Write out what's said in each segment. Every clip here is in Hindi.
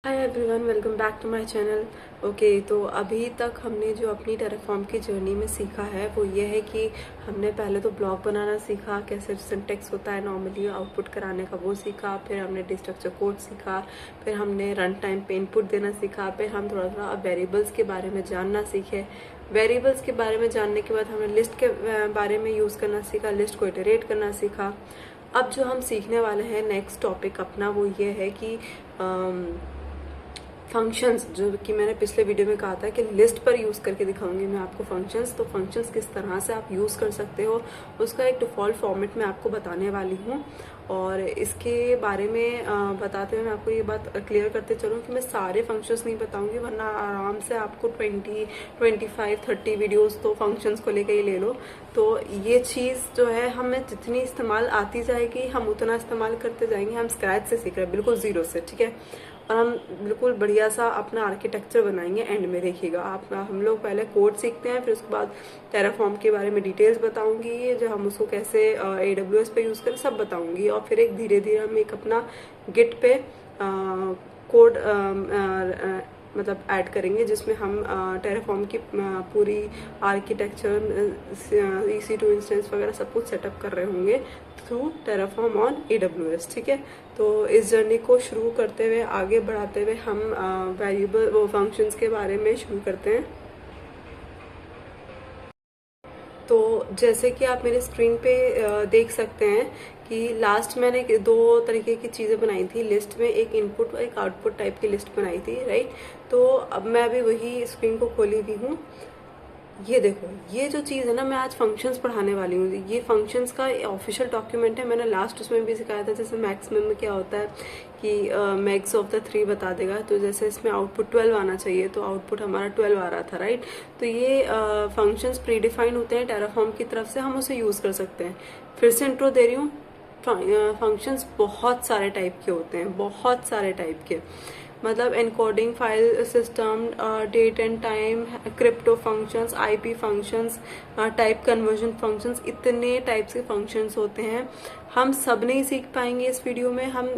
Hi everyone, welcome back to my channel. Okay, तो अभी तक हमने जो अपनी टेराफॉर्म की जर्नी में सीखा है वो ये है कि हमने पहले तो ब्लॉक बनाना सीखा, कैसे सिंटेक्स होता है नॉर्मली आउटपुट कराने का वो सीखा, फिर हमने डिस्ट्रक्चर कोड सीखा, फिर हमने रन टाइम पे इनपुट देना सीखा, फिर हम थोड़ा थोड़ा वेरिएबल्स के बारे में जानना सीखे। वेरिएबल्स के बारे में जानने के बाद हमने लिस्ट के बारे में यूज़ करना सीखा, लिस्ट को इटरेट करना सीखा। अब जो हम सीखने वाले हैं नेक्स्ट टॉपिक अपना वो ये है कि फंक्शंस, जो कि मैंने पिछले वीडियो में कहा था कि लिस्ट पर यूज़ करके दिखाऊंगी मैं आपको फंक्शंस। तो फंक्शंस किस तरह से आप यूज़ कर सकते हो उसका एक डिफ़ॉल्ट फॉर्मेट मैं आपको बताने वाली हूँ। और इसके बारे में बताते हुए मैं आपको ये बात क्लियर करते चलूँ कि मैं सारे फंक्शंस नहीं बताऊंगी, वरना आराम से आपको 20, 25, 30 वीडियोस तो फंक्शंस को लेकर ही ले लो। तो ये चीज़ जो है हमें जितनी इस्तेमाल आती जाएगी हम उतना इस्तेमाल करते जाएंगे। हम स्क्रैच से सीख रहे हैं, बिल्कुल ज़ीरो से, ठीक है। और हम बिल्कुल बढ़िया सा अपना आर्किटेक्चर बनाएंगे। एंड में देखिएगा आप, हम लोग पहले कोड सीखते हैं, फिर उसके बाद टेराफॉर्म के बारे में डिटेल्स बताऊंगी, जो हम उसको कैसे AWS पे यूज़ करें सब बताऊंगी। और फिर एक धीरे धीरे हम एक अपना गिट पे कोड मतलब ऐड करेंगे, जिसमें हम टेराफॉर्म की पूरी आर्किटेक्चर EC2 इंस्टेंस वगैरह सब कुछ सेटअप कर रहे होंगे थ्रू टेराफॉर्म ऑन AWS, ठीक है। तो इस जर्नी को शुरू करते हुए, आगे बढ़ाते हुए हम वेरिएबल वो फंक्शंस के बारे में शुरू करते हैं। तो जैसे कि आप मेरे स्क्रीन पे देख सकते हैं कि लास्ट मैंने दो तरीके की चीज़ें बनाई थी लिस्ट में, एक इनपुट और एक आउटपुट टाइप की लिस्ट बनाई थी, राइट। तो अब मैं अभी वही स्क्रीन को खोली हुई हूँ। ये देखो, ये जो चीज़ है ना, मैं आज फंक्शंस पढ़ाने वाली हूँ। ये फंक्शंस का ऑफिशियल डॉक्यूमेंट है, मैंने लास्ट उसमें भी सिखाया था। जैसे मैक्सिमम में क्या होता है कि मैक्स ऑफ द 3 बता देगा, तो जैसे इसमें आउटपुट 12 आना चाहिए, तो आउटपुट हमारा 12 आ रहा था, राइट। तो ये फंक्शंस प्री डिफाइन होते हैं टेराफॉर्म की तरफ से, हम उसे यूज़ कर सकते हैं। फिर से इंट्रो दे रही हूँ। फंक्शंस बहुत सारे टाइप के होते हैं, बहुत सारे टाइप के, मतलब encoding file system, date and time, crypto functions, IP functions, type conversion functions, इतने टाइप्स के फंक्शंस होते हैं। हम सब नहीं सीख पाएंगे इस वीडियो में। हम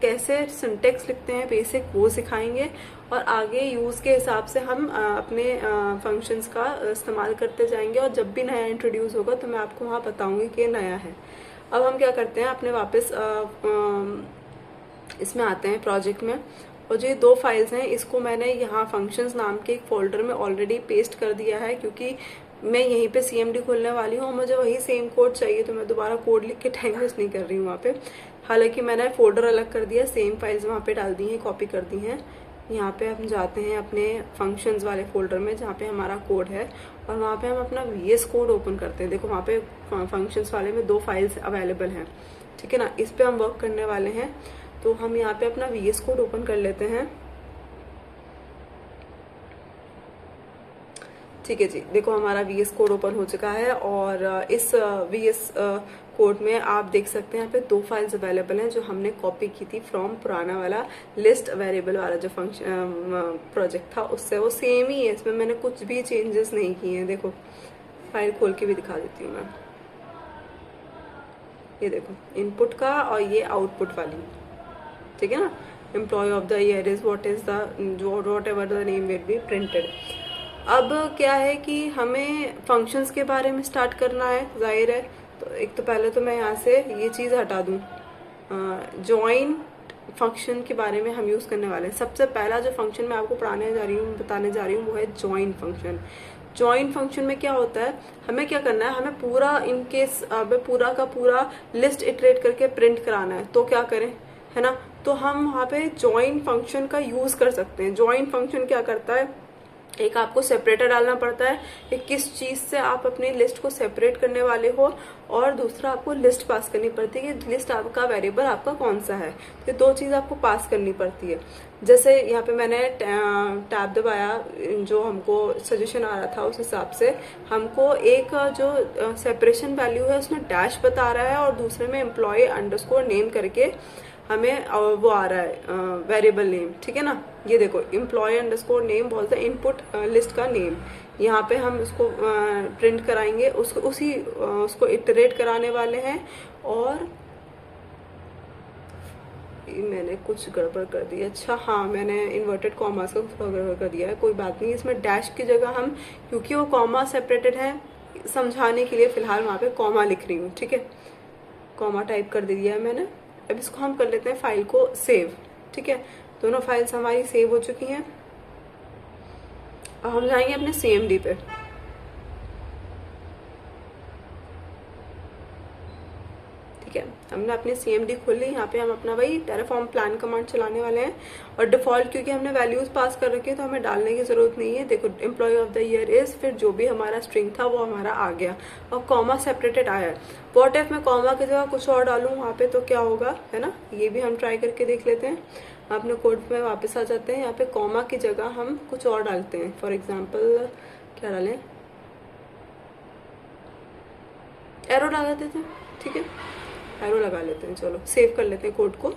कैसे सिंटेक्स लिखते हैं बेसिक वो सिखाएंगे, और आगे यूज़ के हिसाब से हम अपने फंक्शंस का इस्तेमाल करते जाएंगे। और जब भी नया इंट्रोड्यूस होगा तो मैं आपको वहाँ बताऊंगी कि नया है। अब हम क्या करते हैं, अपने वापस इसमें आते हैं प्रोजेक्ट में। और जो ये 2 फाइल्स हैं इसको मैंने यहाँ फंक्शंस नाम के एक फोल्डर में ऑलरेडी पेस्ट कर दिया है, क्योंकि मैं यहीं पे CMD खोलने वाली हूँ और मुझे वही सेम कोड चाहिए, तो मैं दोबारा कोड लिख के टाइम वेस्ट नहीं कर रही हूँ वहाँ पे। हालांकि मैंने फोल्डर अलग कर दिया, सेम फाइल्स वहाँ पे डाल दी हैं, कॉपी कर दी हैं। यहाँ पे हम जाते हैं अपने फंक्शंस वाले फोल्डर में जहाँ पे हमारा कोड है, और वहाँ पे हम अपना VS कोड ओपन करते हैं। देखो वहाँ पे फंक्शंस वाले में 2 फाइल्स अवेलेबल हैं, ठीक है ना। इस पे हम वर्क करने वाले हैं। तो हम यहाँ पे अपना VS कोड ओपन कर लेते हैं, ठीक है जी। देखो हमारा VS कोड ओपन हो चुका है, और इस VS कोड में आप देख सकते हैं यहाँ पे 2 फाइल्स अवेलेबल हैं जो हमने कॉपी की थी फ्रॉम पुराना वाला लिस्ट वेरिएबल वाला जो फंक्शन प्रोजेक्ट था उससे। वो सेम ही है, इसमें मैंने कुछ भी चेंजेस नहीं किए हैं। देखो फाइल खोल के भी दिखा देती हूँ मैं। ये देखो इनपुट का और ये आउटपुट वाली, ठीक है ना। Employee of the year is whatever the name will be printed. अब क्या है कि हमें फंक्शंस के बारे में स्टार्ट करना है, जाहिर है। तो एक तो पहले तो मैं यहाँ से ये चीज़ हटा दूँ, जॉइन फंक्शन के बारे में हम यूज़ करने वाले हैं। सबसे पहला जो फंक्शन मैं आपको बताने जा रही हूँ वो है जॉइन फंक्शन। जॉइन फंक्शन में क्या होता है, हमें क्या करना है, हमें पूरा इनकेस पूरा का पूरा लिस्ट इटरेट करके प्रिंट कराना है। तो क्या करें, है ना। तो हम वहाँ पे जॉइन फंक्शन का यूज कर सकते हैं। जॉइन फंक्शन क्या करता है, एक आपको सेपरेटर डालना पड़ता है कि किस चीज से आप अपनी लिस्ट को सेपरेट करने वाले हो, और दूसरा आपको लिस्ट पास करनी पड़ती है कि लिस्ट आपका वेरिएबल आपका कौन सा है। तो 2 चीज आपको पास करनी पड़ती है। जैसे यहाँ पे मैंने टैब दबाया, जो हमको सजेशन आ रहा था उस हिसाब से हमको एक जो सेपरेशन वैल्यू है उसमें डैश बता रहा है, और दूसरे में एम्प्लॉय अंडरस्कोर नेम करके हमें वो आ रहा है वेरिएबल नेम, ठीक है ना। ये देखो एम्प्लॉय अंडरस्कोर नेम बोलते हैं इनपुट लिस्ट का नेम। यहाँ पे हम उसको प्रिंट कराएंगे, उसको इटरेट कराने वाले हैं। और मैंने कुछ गड़बड़ कर दी। अच्छा हाँ, मैंने इन्वर्टेड कॉमास का थोड़ा गड़बड़ कर दिया है, कोई बात नहीं। इसमें डैश की जगह हम, क्योंकि वो कॉमा सेपरेटेड है, समझाने के लिए फिलहाल वहाँ पे कॉमा लिख रही हूँ, ठीक है। कॉमा टाइप कर दिया है मैंने। अब इसको हम कर लेते हैं फाइल को सेव, ठीक है। दोनों फाइल्स हमारी सेव हो चुकी हैं। अब हम जाएंगे अपने CMD पे। ठीक है, हमने अपनी CMD खोल ली। यहाँ पे हम अपना वही टेराफॉर्म प्लान कमांड चलाने वाले हैं। और डिफॉल्ट क्योंकि हमने वैल्यूज पास कर रखी है तो हमें डालने की जरूरत नहीं है। देखो, employee of the year is, फिर जो भी हमारा स्ट्रिंग था वो हमारा आ गया और कॉमा सेपरेटेड आया है। व्हाट इफ मैं कॉमा की जगह कुछ और डालूं वहाँ पे, तो क्या होगा, है ना। ये भी हम ट्राई करके देख लेते हैं। अपने कोड में वापस आ जाते हैं। यहाँ पे कॉमा की जगह हम कुछ और डालते हैं। फॉर एग्जाम्पल क्या डालें, एरो डाल देते हैं, ठीक है, एरो लगा लेते हैं। चलो सेव कर लेते हैं कोड को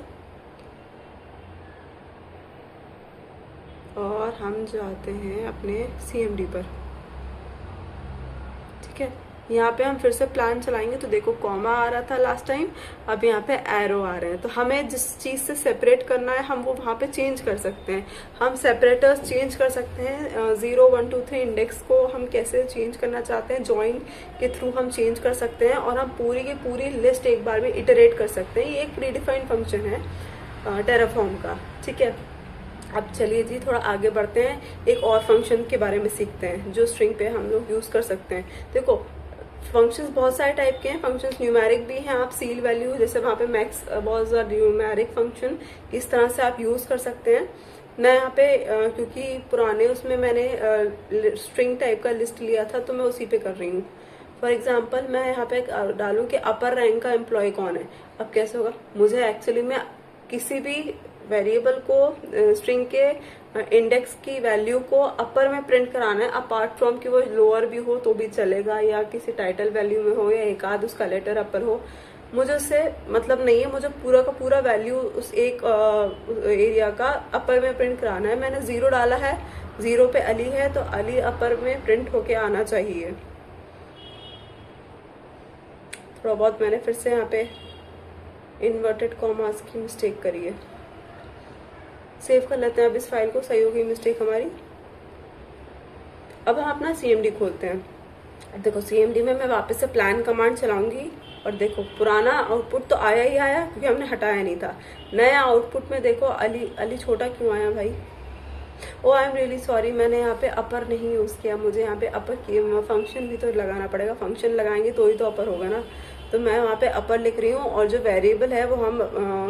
और हम जाते हैं अपने CMD पर, ठीक है। यहाँ पे हम फिर से प्लान चलाएंगे तो देखो कॉमा आ रहा था लास्ट टाइम, अब यहाँ पे एरो आ रहे हैं। तो हमें जिस चीज से सेपरेट करना है हम वो वहाँ पे चेंज कर सकते हैं। हम सेपरेटर्स चेंज कर सकते हैं। 0 1 2 3 इंडेक्स को हम कैसे चेंज करना चाहते हैं, ज्वाइन के थ्रू हम चेंज कर सकते हैं। और हम पूरी की पूरी लिस्ट एक बार में इटरेट कर सकते हैं। ये एक प्रीडिफाइंड फंक्शन है टेराफॉर्म का, ठीक है। अब चलिए जी थोड़ा आगे बढ़ते हैं, एक और फंक्शन के बारे में सीखते हैं जो स्ट्रिंग पे हम लोग यूज कर सकते हैं। देखो, फंक्शंस बहुत सारे टाइप के हैं। फंक्शंस न्यूमेरिक भी हैं, आप सील वैल्यू जैसे वहाँ पे max was a numeric function, इस तरह से आप यूज कर सकते हैं। मैं यहाँ पे क्योंकि पुराने उसमें मैंने स्ट्रिंग टाइप का लिस्ट लिया था तो मैं उसी पे कर रही हूँ। फॉर एग्जाम्पल मैं यहाँ पे डालूं कि अपर रैंक का एम्प्लॉय कौन है। अब कैसे होगा, मुझे एक्चुअली में किसी भी वेरिएबल को स्ट्रिंग के इंडेक्स की वैल्यू को अपर में प्रिंट कराना है, अपार्ट फ्रॉम कि वो लोअर भी हो तो भी चलेगा, या किसी टाइटल वैल्यू में हो, या एक आध उसका लेटर अपर हो, मुझे उससे मतलब नहीं है। मुझे पूरा का पूरा वैल्यू उस एक एरिया का अपर में प्रिंट कराना है। मैंने 0 डाला है, 0 पे अली है तो अली अपर में प्रिंट होके आना चाहिए। थोड़ा बहुत मैंने फिर से यहाँ पे इन्वर्टेड कॉमास की मिस्टेक करी है। सेव कर लेते हैं अब इस फाइल को, सही हो गई मिस्टेक हमारी। अब हम अपना CMD खोलते हैं। देखो CMD में मैं वापस से प्लान कमांड चलाऊंगी और देखो पुराना आउटपुट तो आया ही आया क्योंकि हमने हटाया नहीं था। नया आउटपुट में देखो अली छोटा क्यों आया भाई। ओ आई एम रियली सॉरी, मैंने यहाँ पे अपर नहीं यूज किया। मुझे यहाँ पे अपर की फंक्शन भी तो लगाना पड़ेगा। फंक्शन लगाएंगे तो ही तो अपर होगा ना। तो मैं वहाँ पे अपर लिख रही हूँ और जो वेरिएबल है वो हम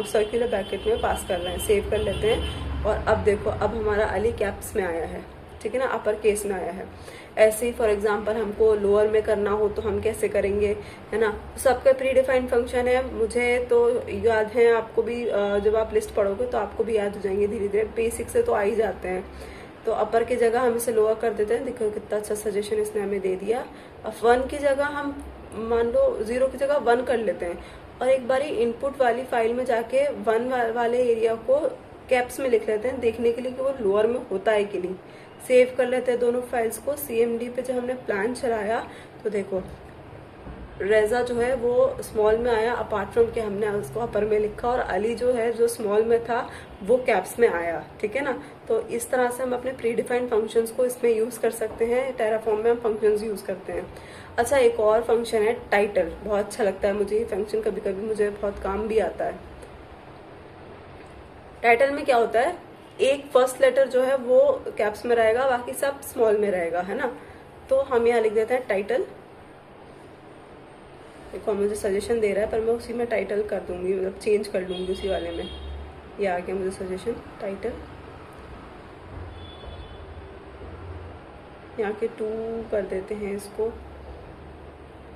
सर्कुलर ब्रैकेट में पास कर रहे हैं। सेव कर लेते हैं और अब देखो अब हमारा अली कैप्स में आया है, ठीक है ना, अपर केस में आया है। ऐसे ही फॉर एग्जांपल हमको लोअर में करना हो तो हम कैसे करेंगे, है ना। सबका प्री डिफाइंड फंक्शन है, मुझे तो याद है, आपको भी जब आप लिस्ट पढ़ोगे तो आपको भी याद हो जाएंगे धीरे धीरे। बेसिक से तो आ ही जाते हैं। तो अपर की जगह हम इसे लोअर कर देते हैं। देखो कितना अच्छा सजेशन इसने हमें दे दिया। अब 1 की जगह हम मान लो 0 की जगह 1 कर लेते हैं और एक बारी इनपुट वाली फाइल में जाके 1 वाले एरिया को कैप्स में लिख लेते हैं देखने के लिए कि वो लोअर में होता है कि नहीं। सेव कर लेते हैं दोनों फाइल्स को। CMD पे जब हमने प्लान चलाया तो देखो रेजा जो है वो स्मॉल में आया, अपार्ट फ्रॉम के हमने उसको अपर में लिखा, और अली जो है जो स्मॉल में था वो कैप्स में आया, ठीक है ना। तो इस तरह से हम अपने प्री डिफाइंड फंक्शंस को इसमें यूज कर सकते हैं। टेराफॉर्म में हम फंक्शंस यूज करते हैं। अच्छा, एक और फंक्शन है टाइटल, बहुत अच्छा लगता है मुझे ये फंक्शन, कभी कभी मुझे बहुत काम भी आता है। टाइटल में क्या होता है, एक फर्स्ट लेटर जो है वो कैप्स में रहेगा, बाकी सब स्मॉल में रहेगा, है ना। तो हम यहाँ लिख देते हैं टाइटल। देखो मुझे सजेशन दे रहा है पर मैं उसी में टाइटल कर दूंगी, मतलब चेंज कर लूंगी उसी वाले में। ये आ गया मुझे सजेशन टाइटल। यहाँ के 2 कर देते हैं इसको।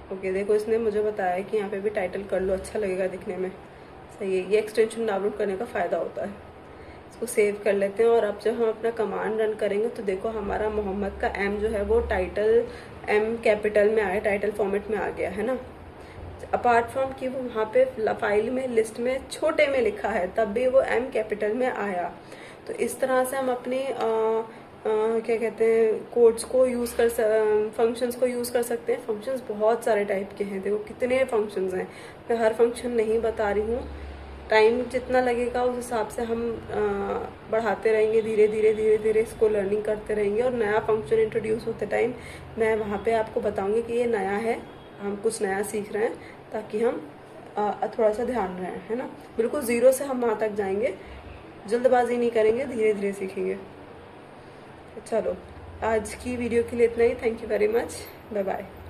ओके, देखो इसने मुझे बताया कि यहाँ पे भी टाइटल कर लो, अच्छा लगेगा दिखने में। सही है, ये एक्सटेंशन डाउनलोड करने का फायदा होता है। इसको सेव कर लेते हैं और अब जब हम अपना कमांड रन करेंगे तो देखो हमारा मोहम्मद का M जो है वो टाइटल M कैपिटल में आया, टाइटल फॉर्मेट में आ गया, है ना। अपार्ट फ्रॉम कि वो वहाँ पे फाइल में लिस्ट में छोटे में लिखा है तब भी वो M कैपिटल में आया। तो इस तरह से हम अपने क्या कहते हैं कोड्स को यूज कर फंक्शंस को यूज कर सकते हैं। फंक्शंस बहुत सारे टाइप के हैं, देखो कितने फंक्शंस हैं, मैं हर फंक्शन नहीं बता रही हूँ। टाइम जितना लगेगा उस हिसाब से हम बढ़ाते रहेंगे, धीरे धीरे धीरे धीरे इसको लर्निंग करते रहेंगे। और नया फंक्शन इंट्रोड्यूस होते टाइम मैं वहाँ पे आपको बताऊंगी कि ये नया है, हम कुछ नया सीख रहे हैं, ताकि हम थोड़ा सा ध्यान रहे, है ना। बिल्कुल ज़ीरो से हम वहाँ तक जाएंगे, जल्दबाजी नहीं करेंगे, धीरे धीरे सीखेंगे। चलो आज की वीडियो के लिए इतना ही। Thank you very much, bye bye.